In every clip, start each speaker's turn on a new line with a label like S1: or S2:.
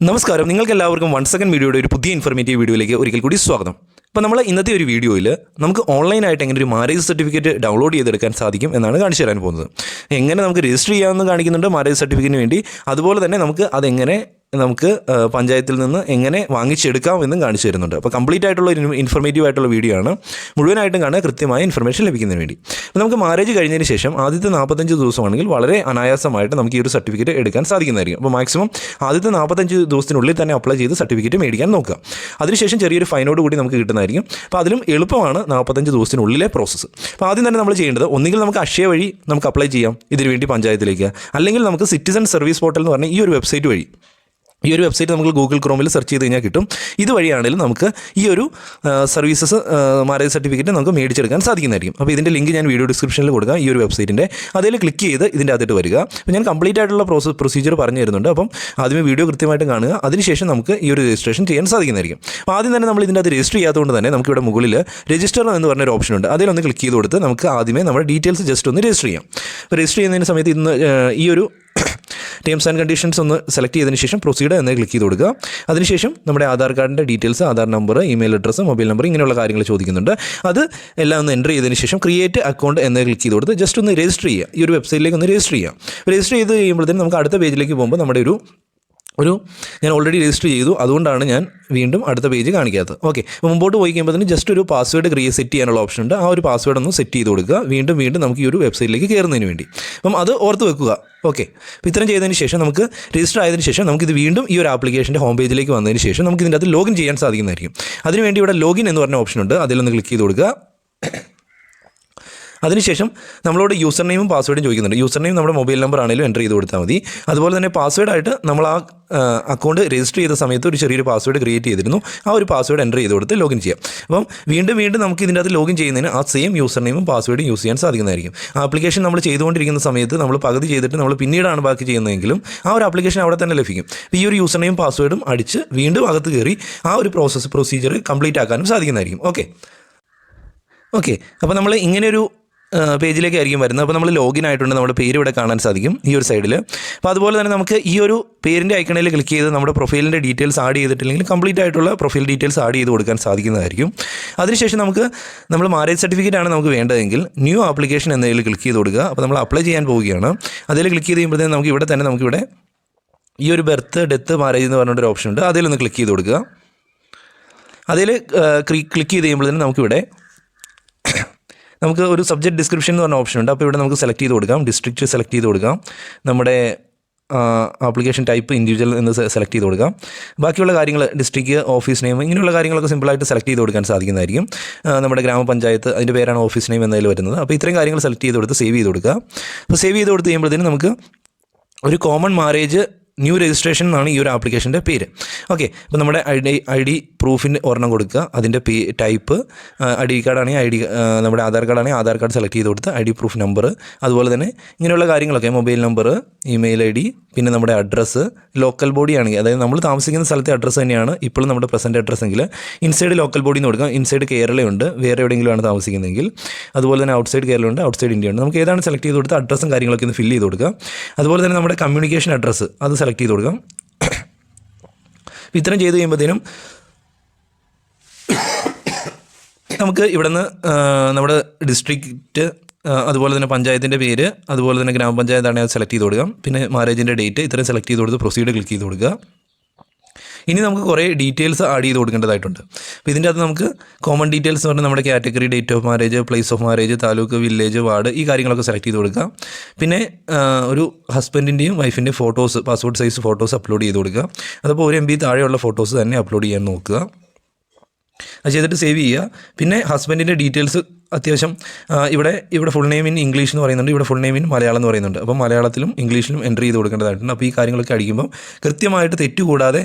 S1: നമസ്കാരം, നിങ്ങൾക്ക് എല്ലാവർക്കും 1 സെക്കൻഡ് വീഡിയോയുടെ ഒരു പുതിയ ഇൻഫർമേറ്റീവ് വീഡിയോയിലേക്ക് ഒരിക്കൽ കൂടി സ്വാഗതം. അപ്പോൾ നമ്മൾ ഇന്നത്തെ ഒരു വീഡിയോയിൽ നമുക്ക് ഓൺലൈനായിട്ട് എങ്ങനെ ഒരു മാരേജ് സർട്ടിഫിക്കറ്റ് ഡൗൺലോഡ് ചെയ്തെടുക്കാൻ സാധിക്കും എന്നാണ് കാണിച്ചു തരാൻ പോകുന്നത്. എങ്ങനെ നമുക്ക് രജിസ്റ്റർ ചെയ്യാമെന്ന് കാണിക്കുന്നുണ്ട് മാരേജ് സർട്ടിഫിക്കറ്റിന് വേണ്ടി. അതുപോലെ തന്നെ നമുക്ക് പഞ്ചായത്തിൽ നിന്ന് എങ്ങനെ വാങ്ങിച്ചെടുക്കാം എന്നും കാണിച്ചു തരുന്നുണ്ട്. അപ്പോൾ കംപ്ലീറ്റ് ആയിട്ടുള്ള ഒരു ഇൻഫർമേറ്റീവ് ആയിട്ടുള്ള വീഡിയോ ആണ്. മുഴുവനായിട്ടും കാണുക, കൃത്യമായ ഇൻഫർമേഷൻ ലഭിക്കുന്നതിന് വേണ്ടി. അപ്പോൾ നമുക്ക് മാരേജ് കഴിഞ്ഞതിന് ശേഷം ആദ്യത്തെ 45 ദിവസമാണെങ്കിൽ വളരെ അനായാസമായിട്ട് നമുക്ക് ഈ ഒരു സർട്ടിഫിക്കറ്റ് എടുക്കാൻ സാധിക്കുന്നതായിരിക്കും. അപ്പോൾ മാക്സിമം ആദ്യത്തെ 45 ദിവസത്തിനുള്ളിൽ തന്നെ അപ്ലൈ ചെയ്ത് സർട്ടിഫിക്കറ്റ് മേടിക്കാൻ നോക്കുക. അതിനുശേഷം ചെറിയൊരു ഫൈനോട് കൂടി നമുക്ക് കിട്ടുന്നതായിരിക്കും. അപ്പോൾ അതിലും എളുപ്പമാണ് 45 ദിവസത്തിനുള്ളിലെ പ്രോസസ്സ്. അപ്പോൾ ആദ്യം തന്നെ നമ്മൾ ചെയ്യേണ്ടത്, ഒന്നുകിൽ നമുക്ക് അക്ഷയ വഴി നമുക്ക് അപ്ലൈ ചെയ്യാം ഇതിനു വേണ്ടി പഞ്ചായത്തിലേക്ക്, അല്ലെങ്കിൽ നമുക്ക് സിറ്റിസൺ സർവീസ് പോർട്ടൽ എന്ന് പറഞ്ഞ ഈ ഒരു വെബ്സൈറ്റ് വഴി, ഈ ഒരു വെബ്സൈറ്റ് നമുക്ക് ഗൂഗിൾ ക്രോമിൽ സെർച്ച് ചെയ്ത് കഴിഞ്ഞാൽ കിട്ടും. ഇതുവഴിയാണെങ്കിലും നമുക്ക് ഈ ഒരു സർവീസസ് മാരേജ് സർട്ടിഫിക്കറ്റ് നമുക്ക് മേടിച്ചെടുക്കാൻ സാധിക്കുന്നതായിരിക്കും. അപ്പോൾ ഇതിൻ്റെ ലിങ്ക് ഞാൻ വീഡിയോ ഡിസ്ക്രിപ്ഷനിൽ കൊടുക്കാം, ഈ ഒരു വെബ്സൈറ്റിൻ്റെ. അതിൽ ക്ലിക്ക് ചെയ്ത് ഇതിൻ്റെ അകത്തോട്ട് വരിക. അപ്പോൾ ഞാൻ കംപ്ലീറ്റ് ആയിട്ടുള്ള പ്രൊസീജിയർ പറഞ്ഞു തരുന്നുണ്ട്. അപ്പം ആദ്യമേ വീഡിയോ കൃത്യമായിട്ട് കാണുക. അതിനുശേഷം നമുക്ക് ഈ ഒരു രജിസ്ട്രേഷൻ ചെയ്യാൻ സാധിക്കുന്നതായിരിക്കും. അപ്പോൾ ആദ്യം തന്നെ നമ്മൾ ഇതിൻ്റെ അത് രജിസ്റ്റർ ചെയ്യാത്തതുകൊണ്ട് തന്നെ നമുക്കിവിടെ മുകളിൽ രജിസ്റ്റർ എന്ന് പറഞ്ഞൊരു ഓപ്ഷൻ ഉണ്ട്. അതിലൊന്ന് ക്ലിക്ക് ചെയ്ത് കൊടുത്ത് നമുക്ക് ആദ്യമേ നമ്മുടെ ഡീറ്റെയിൽസ് ജസ്റ്റ് ഒന്ന് രജിസ്റ്റർ ചെയ്യാം. അപ്പോൾ രജിസ്റ്റർ ചെയ്യുന്നതിന് സമയത്ത് ഇന്ന് ഈ ഒരു ടേംസ് ആൻഡ് കണ്ടീഷൻസ് ഒന്ന് സെലക്ട് ചെയ്തതിന് ശേഷം പ്രൊസീഡ് എന്ന് ക്ലിക്ക് ചെയ്ത് കൊടുക്കുക. അതിനുശേഷം നമ്മുടെ ആധാർ കാർഡിൻ്റെ details, Aadhaar number, email address, mobile number, ഇങ്ങനെയുള്ള കാര്യങ്ങൾ ചോദിക്കുന്നുണ്ട്. അത് എല്ലാം ഒന്ന് എൻ്റർ ചെയ്തതിന് ശേഷം ക്രിയേറ്റ് അക്കൗണ്ട് എന്ന് ക്ലിക്ക് ചെയ്ത് കൊടുത്ത് ജസ്റ്റ് ഒന്ന് രജിസ്റ്റർ ചെയ്യുക. ഈ ഒരു വെബ്സൈറ്റിലേക്ക് ഒന്ന് രജിസ്റ്റർ ചെയ്യാം. രജിസ്റ്റർ ചെയ്ത് കഴിയുമ്പോഴത്തേനും നമുക്ക് അടുത്ത പേജിലേക്ക് പോകുമ്പോൾ നമ്മുടെ ഞാൻ ഓൾറെഡി രജിസ്റ്റർ ചെയ്തു, അതുകൊണ്ടാണ് ഞാൻ വീണ്ടും അടുത്ത പേജ് കാണിക്കാത്തത്. ഓക്കെ, അപ്പോൾ മുമ്പോട്ട് പോയി കഴിയുമ്പോഴത്തേന് ജസ്റ്റ് ഒരു പാസ്വേഡ് സെറ്റ് ചെയ്യാനുള്ള ഓപ്ഷൻ ഉണ്ട്. ആ ഒരു പാസ്വേഡ് ഒന്ന് സെറ്റ് ചെയ്ത് കൊടുക്കുക, വീണ്ടും നമുക്ക് ഈ ഒരു വെബ്സൈറ്റിലേക്ക് കയറുന്നതിന് വേണ്ടി. അപ്പം അത് ഓർത്ത് വെക്കുക. ഓക്കെ, അപ്പോൾ ഇത്രയും ചെയ്തതിന് ശേഷം നമുക്ക് രജിസ്റ്റർ ആയതിനു ശേഷം നമുക്കിത് വീണ്ടും ഈ ഒരു ആപ്ലിക്കേഷൻ്റെ ഹോം പേജിലേക്ക് വന്നതിന് ശേഷം നമുക്ക് ഇതിൻ്റെ അത് ലോഗിൻ ചെയ്യാൻ സാധിക്കുന്നതായിരിക്കും. അതിനുവേണ്ടി ഇവിടെ ലോഗിൻ എന്ന് പറഞ്ഞ ഓപ്ഷൻ ഉണ്ട്, അതിലൊന്ന് ക്ലിക്ക് ചെയ്ത് കൊടുക്കുക. അതിനുശേഷം നമ്മളോട് യൂസർ നെയിമും പാസ്വേഡും ചോദിക്കുന്നുണ്ട്. യൂസർ നെയിം നമ്മുടെ മൊബൈൽ നമ്പർ ആണെങ്കിലും എൻ്റർ ചെയ്ത് കൊടുത്താൽ മതി. അതുപോലെ തന്നെ പാസ്വേഡായിട്ട് നമ്മൾ ആ അക്കൗണ്ട് രജിസ്റ്റർ ചെയ്ത സമയത്ത് ഒരു ചെറിയൊരു പാസ്വേഡ് ക്രിയേറ്റ് ചെയ്തിരുന്നു. ആ ഒരു പാസ്വേഡ് എൻ്റർ ചെയ്ത് കൊടുത്ത് ലോഗിൻ ചെയ്യാം. അപ്പം വീണ്ടും നമുക്ക് ഇതിൻ്റെ അത് ലോഗിൻ ചെയ്യുന്നതിന് ആ സെയിം യൂസർ നെയിമും പാസ്വേഡും യൂസ് ചെയ്യാൻ സാധിക്കുന്നതായിരിക്കും. ആപ്ലിക്കേഷൻ നമ്മൾ ചെയ്തുകൊണ്ടിരിക്കുന്ന സമയത്ത് നമ്മൾ പകുതി ചെയ്തിട്ട് നമ്മൾ പിന്നീടാണ് ബാക്കി ചെയ്യുന്നതെങ്കിലും ആ ഒരു ആപ്ലിക്കേഷൻ അവിടെ തന്നെ ലഭിക്കും. ഈ ഒരു യൂസർ നെയിം പാസ്വേഡും അടിച്ച് വീണ്ടും അകത്ത് കയറി ആ ഒരു പ്രൊസീജിയർ കംപ്ലീറ്റ് ആക്കാനും സാധിക്കുന്നതായിരിക്കും. ഓക്കെ, അപ്പോൾ നമ്മൾ ഇങ്ങനെയൊരു പേജിലേക്കായിരിക്കും വരുന്നത്. അപ്പോൾ നമ്മൾ ലോഗിൻ ആയിട്ടുണ്ട്, നമ്മുടെ പേര് ഇവിടെ കാണാൻ സാധിക്കും ഈ ഒരു സൈഡിൽ. അപ്പോൾ അതുപോലെ തന്നെ നമുക്ക് ഈ ഒരു പേരിൻ്റെ ഐക്കണിൽ ക്ലിക്ക് ചെയ്ത് നമ്മുടെ പ്രൊഫൈലിൻ്റെ ഡീറ്റെയിൽസ് ആഡ് ചെയ്തിട്ടില്ലെങ്കിൽ കംപ്ലീറ്റ് ആയിട്ടുള്ള പ്രൊഫൈൽ ഡീറ്റെയിൽസ് ആഡ് ചെയ്ത് കൊടുക്കാൻ സാധിക്കുന്നതായിരിക്കും. അതിനുശേഷം നമ്മൾ മാരേജ് സർട്ടിഫിക്കറ്റ് ആണ് നമുക്ക് വേണ്ടതെങ്കിൽ ന്യൂ ആപ്ലിക്കേഷൻ എന്നതിൽ ക്ലിക്ക് ചെയ്ത് കൊടുക്കുക. അപ്പോൾ നമ്മൾ അപ്ലൈ ചെയ്യാൻ പോവുകയാണ്. അതിൽ ക്ലിക്ക് ചെയ്ത് കഴിയുമ്പോഴത്തേക്കും നമുക്കിവിടെ ഈ ഒരു ബർത്ത്, ഡെത്ത്, മാരേജ് എന്ന് പറഞ്ഞൊരു ഓപ്ഷൻ ഉണ്ട്. അതിലൊന്ന് ക്ലിക്ക് ചെയ്ത് കൊടുക്കുക. അതിൽ ക്ലിക്ക് ചെയ്ത് കഴിയുമ്പോഴത്തേനും നമുക്ക് ഒരു സബ്ജക്റ്റ് ഡിസ്ക്രിപ്ഷൻ എന്ന് പറഞ്ഞ ഓപ്ഷൻ ഉണ്ട്. അപ്പോൾ ഇവിടെ നമുക്ക് സെലക്ട് ചെയ്ത് കൊടുക്കാം, ഡിസ്ട്രിക്റ്റ് സെലക്ട് ചെയ്ത് കൊടുക്കാം, നമ്മുടെ ആപ്ലിക്കേഷൻ ടൈപ്പ് ഇൻഡിവിജ്വൽ എന്ന് സെലക്ട് ചെയ്ത് കൊടുക്കാം. ബാക്കിയുള്ള കാര്യങ്ങൾ ഡിസ്ട്രിക്റ്റ്, ഓഫീസ് നെയിം, ഇങ്ങനെയുള്ള കാര്യങ്ങളൊക്കെ സിമ്പിളായിട്ട് സെലക്ട് ചെയ്ത് കൊടുക്കാൻ സാധിക്കുന്നതായിരിക്കും. നമ്മുടെ ഗ്രാമപഞ്ചായത്ത്, അതിൻ്റെ പേരാണ് ഓഫീസ് നെയിം എന്നതിൽ വരുന്നത്. അപ്പോൾ ഇത്രയും കാര്യങ്ങൾ സെലക്ട് ചെയ്ത് കൊടുത്ത് സേവ് ചെയ്ത് കൊടുക്കുക. അപ്പോൾ സേവ് ചെയ്ത് കൊടുത്ത് കഴിയുമ്പോഴത്തേനും നമുക്ക് ഒരു കോമൺ മാരേജ് ന്യൂ രജിസ്ട്രേഷൻ എന്നാണ് ഈ ഒരു ആപ്ലിക്കേഷൻ്റെ പേര്. ഓക്കെ, അപ്പോൾ നമ്മുടെ ഐ ഡി പ്രൂഫിന് ഒരെണ്ണം കൊടുക്കുക. അതിൻ്റെ ടൈപ്പ് ഐ ഡി കാർഡാണെങ്കിൽ നമ്മുടെ ആധാർ കാർഡാണെങ്കിൽ ആധാർ കാർഡ് സെലക്ട് ചെയ്ത് കൊടുത്ത് ഐ ഡി പ്രൂഫ് നമ്പർ, അതുപോലെ തന്നെ ഇങ്ങനെയുള്ള കാര്യങ്ങളൊക്കെ, mobile number, email I D, പിന്നെ നമ്മുടെ അഡ്രസ്സ്, ലോക്കൽ ബോഡി ആണെങ്കിൽ, അതായത് നമ്മൾ താമസിക്കുന്ന സ്ഥലത്തെ അഡ്രസ്സ് തന്നെയാണ് ഇപ്പോഴും നമ്മുടെ പ്രസൻറ്റ് അഡ്രസ്സ് എങ്കിൽ ഇൻസൈഡ് ലോക്കൽ ബോഡി എന്ന് കൊടുക്കാം. ഇൻസൈഡ് കേരളയുണ്ട്, വേറെ എവിടെയെങ്കിലും ആണ് താമസിക്കുന്നതെങ്കിൽ. അതുപോലെ തന്നെ ഔട്ട്സൈഡ് കേരളമുണ്ട്, ഔട്ട്സൈഡ് ഇന്ത്യ ഉണ്ട്. നമുക്ക് ഏതാണ് സെലക്ട് ചെയ്ത് കൊടുത്ത് അഡ്രസ്സും കാര്യങ്ങളൊക്കെ ഒന്ന് ഫില്ല് ചെയ്ത് കൊടുക്കുക. അതുപോലെ തന്നെ നമ്മുടെ കമ്മ്യൂണിക്കേഷൻ അഡ്രസ്സ് അത് സെലക്ട് ചെയ്ത് കൊടുക്കാം. ഇത്രയും ചെയ്ത് കഴിയുമ്പോഴത്തേനും നമുക്ക് ഇവിടെ നിന്ന് നമ്മുടെ ഡിസ്ട്രിക്റ്റ്, അതുപോലെ തന്നെ പഞ്ചായത്തിൻ്റെ പേര്, അതുപോലെ തന്നെ ഗ്രാമപഞ്ചായത്താണെങ്കിൽ അത് സെലക്ട് ചെയ്ത് കൊടുക്കാം. പിന്നെ മാരേജിൻ്റെ ഡേറ്റ്, ഇത്രയും സെലക്ട് ചെയ്ത് കൊടുത്ത് പ്രൊസീഡ് ക്ലിക്ക് ചെയ്ത് കൊടുക്കുക. ഇനി നമുക്ക് കുറേ ഡീറ്റെയിൽസ് ആഡ് ചെയ്ത് കൊടുക്കേണ്ടതായിട്ടുണ്ട്. അപ്പോൾ ഇതിൻ്റെ അകത്ത് നമുക്ക് കോമൺ ഡീറ്റെയിൽസ് എന്ന് പറഞ്ഞാൽ നമ്മുടെ category, date of marriage, place of marriage, taluk, village, ward, ഈ കാര്യങ്ങളൊക്കെ സെലക്ട് ചെയ്ത് കൊടുക്കുക. പിന്നെ ഒരു ഹസ്ബൻഡിൻ്റെയും വൈഫിൻ്റെയും photos, passport size photos upload ചെയ്ത് കൊടുക്കുക. അതപ്പോൾ 1 MB താഴെയുള്ള ഫോട്ടോസ് തന്നെ അപ്ലോഡ് ചെയ്യാൻ നോക്കുക. അത് ചെയ്തിട്ട് സേവ് ചെയ്യുക. പിന്നെ ഹസ്ബൻഡിൻ്റെ ഡീറ്റെയിൽസ് അത്യാവശ്യം ഇവിടെ ഫുൾ നെയിം ഇൻ ഇംഗ്ലീഷ് എന്ന് പറയുന്നുണ്ട്, ഇവിടെ ഫുൾ നെയിം ഇൻ മലയാളം എന്ന് പറയുന്നുണ്ട്. അപ്പോൾ മലയാളത്തിലും ഇംഗ്ലീഷിലും എൻ്റർ ചെയ്ത് കൊടുക്കേണ്ടതായിട്ടുണ്ട്. അപ്പോൾ ഈ കാര്യങ്ങളൊക്കെ അടിക്കുമ്പോൾ കൃത്യമായിട്ട് തെറ്റുകൂടാതെ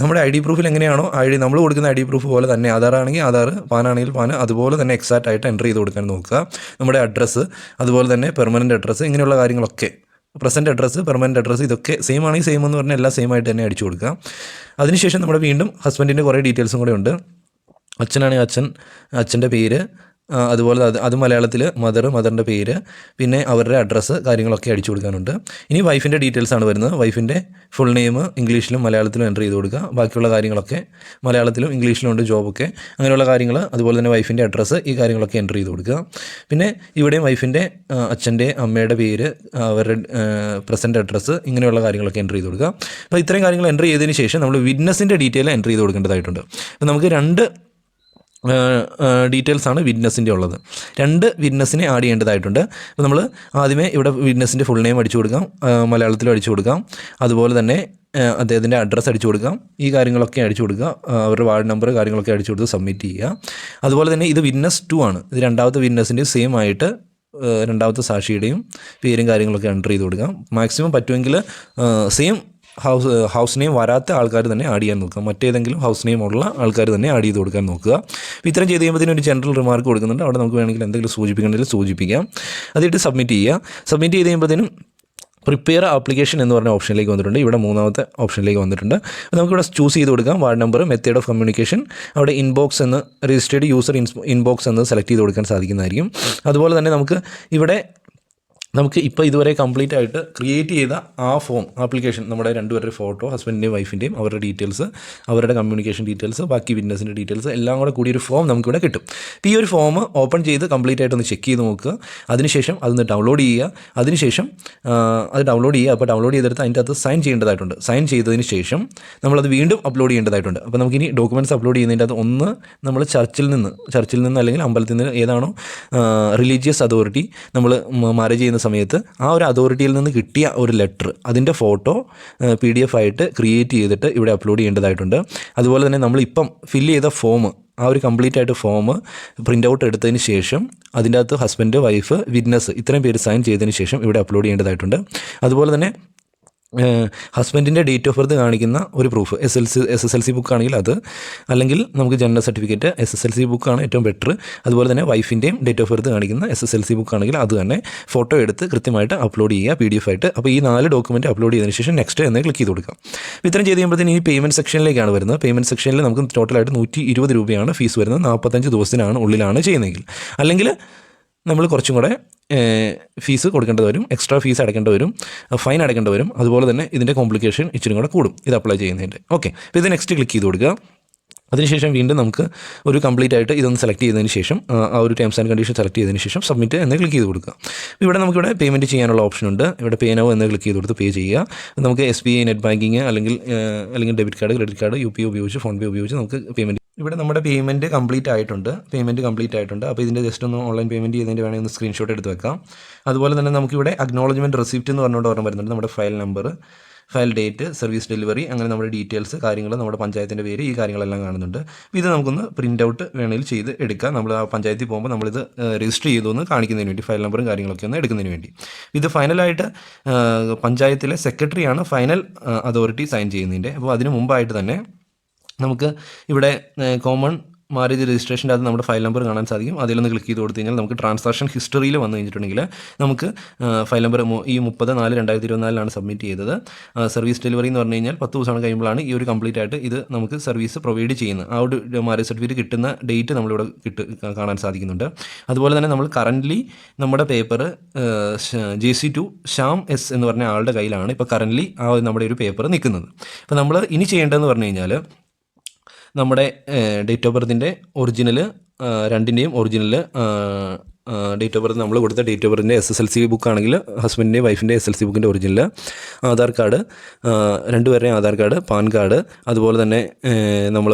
S1: നമ്മുടെ ഐ ഡി പ്രൂഫിൽ എങ്ങനെയാണോ നമ്മൾ കൊടുക്കുന്ന ഐ ഡി പ്രൂഫ് പോലെ തന്നെ, ആധാർ ആണെങ്കിൽ ആധാർ, പാൻ ആണെങ്കിൽ പാൻ, അതുപോലെ തന്നെ എക്സാക്റ്റ് ആയിട്ട് എൻ്റർ ചെയ്ത് കൊടുക്കാൻ നോക്കുക. നമ്മുടെ അഡ്രസ്സ്, അതുപോലെ തന്നെ പെർമനൻറ്റ് അഡ്രസ്സ്, ഇങ്ങനെയുള്ള കാര്യങ്ങളൊക്കെ, പ്രസൻറ്റ് അഡ്രസ്സ്, പെർമനൻറ്റ് അഡ്രസ്സ്, ഇതൊക്കെ സെയിം ആണെങ്കിൽ സെയിം എന്ന് പറഞ്ഞാൽ എല്ലാം സെയിം ആയിട്ട് തന്നെ അടിച്ചു കൊടുക്കുക. അതിനുശേഷം നമ്മുടെ വീണ്ടും ഹസ്ബൻഡിൻ്റെ കുറേ ഡീറ്റെയിൽസും കൂടെ ഉണ്ട്. അച്ഛനാണെങ്കിൽ അച്ഛൻ്റെ പേര്, അതുപോലെ അത് മലയാളത്തിൽ മദറിൻ്റെ പേര്, പിന്നെ അവരുടെ അഡ്രസ്സ് കാര്യങ്ങളൊക്കെ അടിച്ചു കൊടുക്കാനുണ്ട്. ഇനി വൈഫിൻ്റെ ഡീറ്റെയിൽസാണ് വരുന്നത്. വൈഫിൻ്റെ ഫുൾ നെയിം ഇംഗ്ലീഷിലും മലയാളത്തിലും എൻ്റർ ചെയ്ത് കൊടുക്കുക. ബാക്കിയുള്ള കാര്യങ്ങളൊക്കെ മലയാളത്തിലും ഇംഗ്ലീഷിലും ഉണ്ട്, ജോബൊക്കെ, അങ്ങനെയുള്ള കാര്യങ്ങൾ. അതുപോലെ തന്നെ വൈഫിൻ്റെ അഡ്രസ്സ്, ഈ കാര്യങ്ങളൊക്കെ എൻ്റർ ചെയ്ത് കൊടുക്കുക. പിന്നെ ഇവിടെയും വൈഫിൻ്റെ അച്ഛൻ്റെ അമ്മയുടെ പേര്, അവരുടെ പ്രസൻറ്റ് അഡ്രസ്സ്, ഇങ്ങനെയുള്ള കാര്യങ്ങളൊക്കെ എൻ്റർ ചെയ്ത് കൊടുക്കുക. അപ്പോൾ ഇത്രയും കാര്യങ്ങൾ എൻ്റർ ചെയ്തതിന് ശേഷം നമ്മൾ വിറ്റ്നസിൻ്റെ ഡീറ്റെയിൽ എൻ്റർ ചെയ്ത് കൊടുക്കേണ്ടതായിട്ടുണ്ട്. അപ്പോൾ നമുക്ക് 2 ഡീറ്റെയിൽസാണ് വിറ്റ്നസിൻ്റെ ഉള്ളത്. 2 വിറ്റ്നസിനെ ആഡ് ചെയ്യേണ്ടതായിട്ടുണ്ട്. അപ്പോൾ നമ്മൾ ആദ്യമേ ഇവിടെ വിറ്റ്നസിൻ്റെ ഫുൾ നെയിം അടിച്ചു കൊടുക്കാം, മലയാളത്തിലും അടിച്ചു കൊടുക്കാം. അതുപോലെ തന്നെ അദ്ദേഹത്തിൻ്റെ അഡ്രസ്സ് അടിച്ചു കൊടുക്കാം. ഈ കാര്യങ്ങളൊക്കെ അടിച്ചു കൊടുക്കുക. അവരുടെ വാർഡ് നമ്പർ കാര്യങ്ങളൊക്കെ അടിച്ചു കൊടുത്ത് സബ്മിറ്റ് ചെയ്യുക. അതുപോലെ തന്നെ ഇത് വിറ്റ്നസ് 2 ആണ്. ഇത് രണ്ടാമത്തെ വിറ്റ്നസിൻ്റെ സെയിം ആയിട്ട് രണ്ടാമത്തെ സാക്ഷിയുടെയും പേരും കാര്യങ്ങളൊക്കെ എൻ്റർ ചെയ്ത് കൊടുക്കാം. മാക്സിമം പറ്റുമെങ്കിൽ സെയിം ഹൗസ് നെയിം വരാത്ത ആൾക്കാർ തന്നെ ആഡ് ചെയ്യാൻ നോക്കുക. മറ്റേതെങ്കിലും ഹൗസ് നെയിം ഉള്ള ആൾക്കാർ തന്നെ ആഡ് ചെയ്ത് കൊടുക്കാൻ നോക്കുക. അപ്പോൾ ഇത്രയും ചെയ്ത് കഴിയുമ്പോഴത്തേനും ഒരു ജനറൽ റിമാർക്ക് കൊടുക്കുന്നുണ്ട്. അവിടെ നമുക്ക് വേണമെങ്കിൽ എന്തെങ്കിലും സൂചിപ്പിക്കണമെങ്കിൽ സൂചിപ്പിക്കാം. അതിട്ട് സബ്മിറ്റ് ചെയ്യുക. സബ്മിറ്റ് ചെയ്ത് കഴിയുമ്പോഴത്തേനും പ്രിപ്പയർ ആപ്ലിക്കേഷൻ എന്ന് പറഞ്ഞ ഓപ്ഷനിലേക്ക് വന്നിട്ടുണ്ട്. ഇവിടെ 3ാമത്തെ ഓപ്ഷനിലേക്ക് വന്നിട്ടുണ്ട്. നമുക്കിവിടെ ചൂസ് ചെയ്ത് കൊടുക്കാം. Ward number, method of communication, അവിടെ ഇൻബോക്സ് എന്ന് രജിസ്റ്റേർഡ് യൂസർ ഇൻബോക്സ് എന്ന് സെലക്ട് ചെയ്ത് കൊടുക്കാൻ സാധിക്കുന്നതായിരിക്കും. അതുപോലെ തന്നെ നമുക്ക് ഇപ്പോൾ ഇതുവരെ കംപ്ലീറ്റ് ആയിട്ട് ക്രിയേറ്റ് ചെയ്ത ആ ഫോം ആപ്ലിക്കേഷൻ, നമ്മുടെ 2 പേരുടെ ഫോട്ടോ, ഹസ്ബൻഡിൻ്റെയും വൈഫിൻ്റെയും, അവരുടെ ഡീറ്റെയിൽസ്, അവരുടെ കമ്മ്യൂണിക്കേഷൻ ഡീറ്റെയിൽസ്, ബാക്കി വിറ്റ്നസിൻ്റെ ഡീറ്റെയിൽസ് എല്ലാം കൂടെ കൂടിയൊരു ഫോം നമുക്കിവിടെ കിട്ടും. അപ്പോൾ ഈ ഒരു ഫോം ഓപ്പൺ ചെയ്ത് കംപ്ലീറ്റ് ആയിട്ടൊന്ന് ചെക്ക് ചെയ്ത് നോക്കുക. അതിനുശേഷം അതൊന്ന് ഡൗൺലോഡ് ചെയ്യുക. അതിനുശേഷം അത് ഡൗൺലോഡ് ചെയ്യുക. അപ്പോൾ ഡൗൺലോഡ് ചെയ്തെടുത്ത് അതിൻ്റെ അകത്ത് സൈൻ ചെയ്യേണ്ടതായിട്ടുണ്ട്. സൈൻ ചെയ്തതിന് ശേഷം നമ്മളത് വീണ്ടും അപ്ലോഡ് ചെയ്യേണ്ടതായിട്ടുണ്ട്. അപ്പോൾ നമുക്കിനി ഡോക്യുമെൻറ്റ്സ് അപ്ലോഡ് ചെയ്യുന്നതിൻ്റെ അത് ഒന്ന് നമ്മൾ ചർച്ചിൽ നിന്ന് അല്ലെങ്കിൽ അമ്പലത്തിൽ നിന്ന് ഏതാണോ റിലീജിയസ് അതോറിറ്റി നമ്മൾ മാരേജ് ചെയ്യുന്ന സമയത്ത് ആ ഒരു അതോറിറ്റിയിൽ നിന്ന് കിട്ടിയ ഒരു ലെറ്റർ, അതിൻ്റെ ഫോട്ടോ PDF ആയിട്ട് ക്രിയേറ്റ് ചെയ്തിട്ട് ഇവിടെ അപ്ലോഡ് ചെയ്യേണ്ടതായിട്ടുണ്ട്. അതുപോലെ തന്നെ നമ്മളിപ്പം ഫില്ല് ചെയ്ത ഫോം, ആ ഒരു കംപ്ലീറ്റ് ആയിട്ട് ഫോം പ്രിൻ്റ് ഔട്ട് എടുത്തതിന് ശേഷം അതിൻ്റെ അകത്ത് ഹസ്ബൻഡ്, വൈഫ്, വിറ്റ്നസ് ഇത്രയും പേര് സൈൻ ചെയ്തതിന് ശേഷം ഇവിടെ അപ്ലോഡ് ചെയ്യേണ്ടതായിട്ടുണ്ട്. അതുപോലെ തന്നെ ഹസ്ബൻഡിൻ്റെ ഡേറ്റ് ഓഫ് ബർത്ത് കാണിക്കുന്ന ഒരു പ്രൂഫ്, SSLC ബുക്ക് ആണെങ്കിൽ അത്, അല്ലെങ്കിൽ നമുക്ക് ജനന സർട്ടിഫിക്കറ്റ്, SSLC ബുക്കാണ് ഏറ്റവും ബെറ്റർ. അതുപോലെ തന്നെ വൈഫിൻ്റെയും ഡേറ്റ് ഓഫ് ബർത്ത് കാണിക്കുന്ന SSLC ബുക്ക് ആണെങ്കിൽ അത് തന്നെ ഫോട്ടോ എടുത്ത് കൃത്യമായിട്ട് അപ്ലോഡ് ചെയ്യുക PDF ആയിട്ട്. അപ്പോൾ ഈ 4 ഡോക്യുമെൻറ്റ് അപ്ലോഡ് ചെയ്തതിന് ശേഷം നെക്സ്റ്റ് എന്ന് ക്ലിക്ക് ചെയ്ത് കൊടുക്കാം. ഇത്രയും ചെയ്ത് കഴിയുമ്പോഴത്തേന് ഈ പേയ്മെൻറ്റ് സെക്ഷനിലേക്കാണ് വരുന്നത്. പേയ്മെൻറ്റ് സെക്ഷനിൽ നമുക്ക് ടോട്ടലായിട്ട് 120 രൂപയാണ് ഫീസ് വരുന്നത്. 45 ദിവസത്തിനാണ് ഉള്ളിലാണ് ചെയ്യുന്നതെങ്കിൽ. അല്ലെങ്കിൽ നമ്മൾ കുറച്ചും കൂടെ ഫീസ് കൊടുക്കേണ്ടത് വരും, എക്സ്ട്രാ ഫീസ് അടയ്ക്കേണ്ടി വരും, ഫൈൻ അടയ്ക്കേണ്ടി വരും. അതുപോലെ തന്നെ ഇതിൻ്റെ കോംപ്ലിക്കേഷൻ ഇച്ചിരി കൂടെ കൂടും ഇത് അപ്ലൈ ചെയ്യുന്നതിൻ്റെ. ഓക്കെ, അപ്പോൾ ഇത് നെക്സ്റ്റ് ക്ലിക്ക് ചെയ്ത് കൊടുക്കുക. അതിനുശേഷം വീണ്ടും നമുക്ക് ഒരു കംപ്ലീറ്റ് ആയിട്ട് ഇതൊന്ന് സെലക്ട് ചെയ്തതിന് ശേഷം ആ ഒരു ടേംസ് ആൻഡ് കണ്ടീഷൻ സെലക്ട് ചെയ്തതിന് ശേഷം സബ്മിറ്റ് എന്ന് ക്ലിക്ക് ചെയ്ത് കൊടുക്കുക. ഇവിടെ നമുക്കിവിടെ പേയ്മെൻറ്റ് ചെയ്യാനുള്ള ഓപ്ഷൻ ഉണ്ട്. ഇവിടെ പേ നൗ എന്ന് ക്ലിക്ക് ചെയ്ത് കൊടുത്ത് പേ ചെയ്യുക. നമുക്ക് SBI നെറ്റ് ബാങ്കിങ് അല്ലെങ്കിൽ debit card, credit card, UPI ഉപയോഗിച്ച്, ഫോൺ പേ ഉപയോഗിച്ച് നമുക്ക് പേയ്മെൻറ്റ്. ഇവിടെ നമ്മുടെ പേയ്മെൻറ്റ് കംപ്ലീറ്റ് ആയിട്ടുണ്ട്. അപ്പോൾ ഇതിൻ്റെ ജസ്റ്റ് ഒന്ന് ഓൺലൈൻ പേയ്മെൻറ്റ് ചെയ്തതിൻ്റെ വേണമെങ്കിൽ ഒന്ന് സ്ക്രീൻഷോട്ട് എടുത്ത് വെക്കാം. അതുപോലെ തന്നെ നമുക്കിവിടെ അക്നോളജ്മെൻറ്റ് റെസിപ്റ്റ് എന്ന് പറഞ്ഞുകൊണ്ട് ഓർമ്മ വരുന്നുണ്ട്. നമ്മുടെ file number, file date, service delivery, അങ്ങനെ നമ്മുടെ ഡീറ്റെയിൽസ്, കാര്യങ്ങൾ, നമ്മുടെ പഞ്ചായത്തിൻ്റെ പേര്, ഈ കാര്യങ്ങളെല്ലാം കാണുന്നുണ്ട്. ഇത് നമുക്കൊന്ന് പ്രിൻ്റ് ഔട്ട് വേണമെങ്കിൽ ചെയ്ത് എടുക്കാം. നമ്മൾ ആ പഞ്ചായത്തിൽ പോകുമ്പോൾ നമ്മളിത് രജിസ്റ്റർ ചെയ്തു എന്ന് കാണിക്കുന്നതിന് വേണ്ടി, ഫയൽ നമ്പറും കാര്യങ്ങളൊക്കെ ഒന്ന് എടുക്കുന്നതിന് വേണ്ടി. ഇത് ഫൈനലായിട്ട് പഞ്ചായത്തിലെ സെക്രട്ടറിയാണ് ഫൈനൽ അതോറിറ്റി സൈൻ ചെയ്യുന്നതിൻ്റെ. അപ്പോൾ അതിന് മുമ്പായിട്ട് തന്നെ നമുക്ക് ഇവിടെ കോമൺ മാരേജ് രജിസ്ട്രേഷൻ്റെ അത് നമ്മുടെ ഫയൽ നമ്പർ കാണാൻ സാധിക്കും. അതിലൊന്ന് ക്ലിക്ക് ചെയ്ത് കൊടുത്തു കഴിഞ്ഞാൽ നമുക്ക് ട്രാൻസാക്ഷൻ ഹിസ്റ്ററിയിൽ വന്നു കഴിഞ്ഞിട്ടുണ്ടെങ്കിൽ നമുക്ക് ഫയൽ നമ്പർ ഈ 30/4/2024 സബ്മിറ്റ് ചെയ്തത്. സർവീസ് ഡെലിവറി എന്ന് പറഞ്ഞു കഴിഞ്ഞാൽ 10 ദിവസമാണ് കഴിയുമ്പോഴാണ് ഈ ഒരു കംപ്ലീറ്റ് ആയിട്ട് ഇത് നമുക്ക് സർവീസ് പ്രൊവൈഡ് ചെയ്യുന്നത്. ആ ഒരു മാരേജ് സർട്ടിഫിക്കറ്റ് കിട്ടുന്ന ഡേറ്റ് നമ്മളിവിടെ കാണാൻ സാധിക്കുന്നുണ്ട്. അതുപോലെ തന്നെ നമ്മൾ കറൻ്റ്ലി നമ്മുടെ പേപ്പർ JC2 ശ്യാം S എന്ന് പറഞ്ഞ ആളുടെ കയ്യിലാണ് ഇപ്പോൾ കറൻ്റ്ലി നമ്മുടെ ഒരു പേപ്പർ നിൽക്കുന്നത്. അപ്പോൾ നമ്മൾ ഇനി ചെയ്യേണ്ടതെന്ന് പറഞ്ഞു കഴിഞ്ഞാൽ നമ്മുടെ ഡേറ്റ് ഓഫ് ബർത്തിൻ്റെ ഒറിജിനൽ, രണ്ടിൻ്റെയും ഒറിജിനൽ ഡേറ്റ് ഓഫ് ബർത്ത്, നമ്മൾ കൊടുത്ത ഡേറ്റ് ഓഫ് ബർത്തിൻ്റെ SSLC ബുക്ക് ആണെങ്കിൽ ഹസ്ബൻഡിൻ്റെയും വൈഫിൻ്റെ SSLC ബുക്കിൻ്റെ ഒറിജിനൽ, ആധാർ കാർഡ്, 2 പേരുടെയും ആധാർ കാർഡ്, പാൻ കാർഡ്, അതുപോലെ തന്നെ നമ്മൾ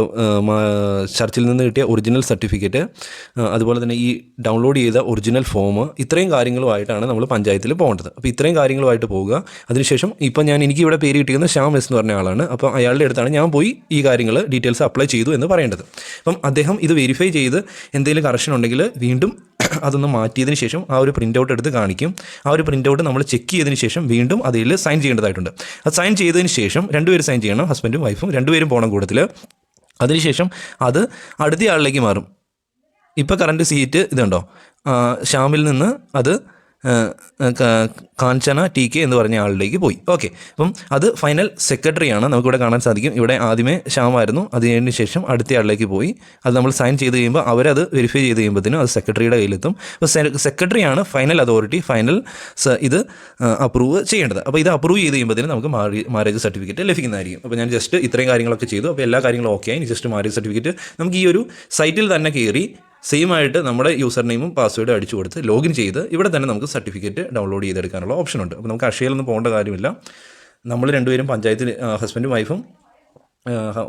S1: ചർച്ചിൽ നിന്ന് കിട്ടിയ ഒറിജിനൽ സർട്ടിഫിക്കറ്റ്, അതുപോലെ തന്നെ ഈ ഡൗൺലോഡ് ചെയ്ത ഒറിജിനൽ ഫോം, ഇത്രയും കാര്യങ്ങളുമായിട്ടാണ് നമ്മൾ പഞ്ചായത്തിൽ പോകേണ്ടത്. അപ്പോൾ ഇത്രയും കാര്യങ്ങളുമായിട്ട് പോവുക. അതിനുശേഷം ഇപ്പം എനിക്ക് ഇവിടെ പേര് കിട്ടിയിരുന്നത് ശ്യാം S എന്ന് പറഞ്ഞ ആളാണ്. അപ്പോൾ അയാളുടെ അടുത്താണ് ഞാൻ പോയി ഈ കാര്യങ്ങൾ ഡീറ്റെയിൽസ് അപ്ലൈ ചെയ്തു എന്ന് പറയേണ്ടത്. അപ്പം അദ്ദേഹം ഇത് വെരിഫൈ ചെയ്ത് എന്തെങ്കിലും കറക്ഷൻ ഉണ്ടെങ്കിൽ വീണ്ടും അതൊന്ന് മാറ്റിയതിന് ശേഷം ആ ഒരു പ്രിൻ്റ് ഔട്ട് എടുത്ത് കാണിക്കും. ആ ഒരു പ്രിൻ്റ് ഔട്ട് നമ്മൾ ചെക്ക് ചെയ്തതിന് ശേഷം വീണ്ടും അതിൽ സൈൻ ചെയ്യേണ്ടതായിട്ടുണ്ട്. അത് സൈൻ ചെയ്തതിന് ശേഷം 2 പേര് സൈൻ ചെയ്യണം, ഹസ്ബൻഡും വൈഫും 2 പേരും പോകണം കൂട്ടത്തിൽ. അതിനുശേഷം അത് അടുത്ത ആളിലേക്ക് മാറും. ഇപ്പോൾ കറണ്ട് സീറ്റ് ഇതുണ്ടോ, ശ്യാമിൽ നിന്ന് അത് കാഞ്ചന TK എന്ന് പറഞ്ഞ ആളിലേക്ക് പോയി. ഓക്കെ, അപ്പം അത് ഫൈനൽ സെക്രട്ടറിയാണ്. നമുക്കിവിടെ കാണാൻ സാധിക്കും. ഇവിടെ ആദ്യമേ ശ്യാമായിരുന്നു, അതിന് ശേഷം അടുത്ത ആളിലേക്ക് പോയി. അത് നമ്മൾ സൈൻ ചെയ്ത് കഴിയുമ്പോൾ അവരത് വെരിഫൈ ചെയ്ത് കഴിയുമ്പോഴത്തേനും അത് സെക്രട്ടറിയുടെ കയ്യിലെത്തും. അപ്പോൾ സെക്രട്ടറിയാണ് ഫൈനൽ അതോറിറ്റി, ഫൈനൽ ഇത് അപ്രൂവ് ചെയ്യേണ്ടത്. അപ്പോൾ ഇത് അപ്രൂവ് ചെയ്ത് കഴിയുമ്പോഴത്തേനും നമുക്ക് മാരേജ് സർട്ടിഫിക്കറ്റ് ലഭിക്കുന്നതായിരിക്കും. അപ്പോൾ ഞാൻ ജസ്റ്റ് ഇത്രയും കാര്യങ്ങളൊക്കെ ചെയ്തു. അപ്പോൾ എല്ലാ കാര്യങ്ങളും ഓക്കെ ആയി. ജസ്റ്റ് മാരേജ് സർട്ടിഫിക്കറ്റ് നമുക്ക് ഈ ഒരു സൈറ്റിൽ തന്നെ കയറി സെയിം ആയിട്ട് നമ്മുടെ യൂസർ നെയിമും പാസ്വേഡും അടിച്ചു കൊടുത്ത് ലോഗിൻ ചെയ്ത് ഇവിടെ തന്നെ നമുക്ക് സർട്ടിഫിക്കറ്റ് ഡൗൺലോഡ് ചെയ്തെടുക്കാനുള്ള ഓപ്ഷൻ ഉണ്ട്. അപ്പോൾ നമുക്ക് അക്ഷയയിലൊന്നും പോകേണ്ട കാര്യമില്ല. നമ്മൾ രണ്ടുപേരും പഞ്ചായത്തിൽ, ഹസ്ബൻഡും വൈഫും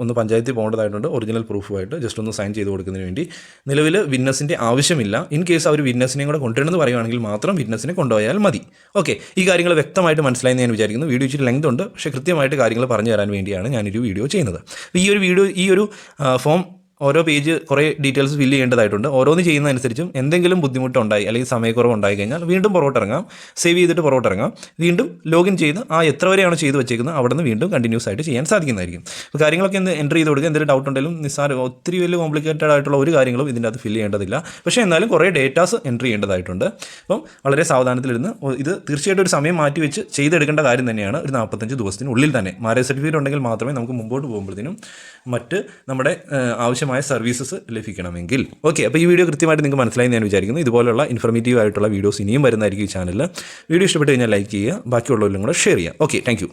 S1: ഒന്ന് പഞ്ചായത്തിൽ പോകേണ്ടതായിട്ടുണ്ട്. ഒറിജിനൽ പ്രൂഫുമായിട്ട് ജസ്റ്റ് ഒന്ന് സൈൻ ചെയ്ത് കൊടുക്കുന്നതിന് വേണ്ടി. നിലവിൽ വിറ്റ്നസിൻ്റെ ആവശ്യമില്ല. ഇൻ കേസ് അവർ വിറ്റ്നസിനെയും കൂടെ കൊണ്ടുവരണമെന്ന് പറയുകയാണെങ്കിൽ മാത്രം വിറ്റ്നസിനെ കൊണ്ടുപോയാൽ മതി. ഓക്കെ, ഈ കാര്യങ്ങൾ വ്യക്തമായിട്ട് മനസ്സിലായെന്ന് ഞാൻ വിചാരിക്കുന്നു. വീഡിയോ ഇച്ചിരി ലെങ്ത് ഉണ്ട്, പക്ഷേ കൃത്യമായിട്ട് കാര്യങ്ങൾ പറഞ്ഞു തരാൻ വേണ്ടിയാണ് ഞാനൊരു വീഡിയോ ചെയ്യുന്നത്. ഈ ഒരു ഫോം ഓരോ പേജ് കുറേ ഡീറ്റെയിൽസ് ഫില്ല് ചെയ്യേണ്ടതായിട്ടുണ്ട്. ഓരോന്ന് ചെയ്യുന്നതനുസരിച്ചും എന്തെങ്കിലും ബുദ്ധിമുട്ടുണ്ടായി അല്ലെങ്കിൽ സമയക്കുറവ് ഉണ്ടായി കഴിഞ്ഞാൽ വീണ്ടും പുറകോട്ടിറങ്ങാം, സേവ് ചെയ്തിട്ട് പുറകോട്ടിറങ്ങാം, വീണ്ടും ലോഗിൻ ചെയ്ത് ആ എത്ര വരെയാണ് ചെയ്ത് വെച്ചേക്കുന്നത് അവിടെ നിന്ന് വീണ്ടും കണ്ടിന്യൂസ് ആയിട്ട് ചെയ്യാൻ സാധിക്കുന്നതായിരിക്കും. അപ്പോൾ കാര്യങ്ങളൊക്കെ എൻ്റർ ചെയ്ത് കൊടുക്കുക. എന്തെങ്കിലും ഡൗട്ട് ഉണ്ടെങ്കിലും ഒത്തിരി വലിയ കോംപ്ലിക്കേറ്റഡ് ആയിട്ടുള്ള ഒരു കാര്യങ്ങളും ഇതിൻ്റെ അകത്ത് ഫില്ല് ചെയ്യേണ്ടതില്ല. പക്ഷേ എന്നാലും കുറേ ഡേറ്റാസ് എൻ്റർ ചെയ്യേണ്ടതായിട്ടുണ്ട്. അപ്പം വളരെ സാവധാനത്തിലിരുന്ന് ഇത് തീർച്ചയായിട്ടും ഒരു സമയം മാറ്റി വെച്ച് ചെയ്തെടുക്കേണ്ട കാര്യം തന്നെയാണ്. ഒരു 45 ദിവസത്തിനുള്ളിൽ തന്നെ മാരേജ് സർട്ടിഫിക്കറ്റ് ഉണ്ടെങ്കിൽ മാത്രമേ നമുക്ക് മുമ്പോട്ട് പോകുമ്പോഴത്തേനും മറ്റ് നമ്മുടെ ആവശ്യമായ സർവീസസ് ലഭിക്കണമെങ്കിൽ. ഓക്കെ, അപ്പോൾ ഈ വീഡിയോ കൃത്യമായിട്ട് നിങ്ങൾക്ക് മനസ്സിലായി ഞാൻ വിചാരിക്കുന്നു. ഇതുപോലുള്ള ഇൻഫർമേറ്റീവ് ആയിട്ടുള്ള വീഡിയോസ് ഇനിയും വരുന്നതായിരിക്കും ഈ ചാനലിൽ. വീഡിയോ ഇഷ്ടപ്പെട്ട് കഴിഞ്ഞാൽ ലൈക്ക് ചെയ്യുക, ബാക്കിയുള്ളവരിലും കൂടെ ഷെയർ ചെയ്യുക. Okay, thank you.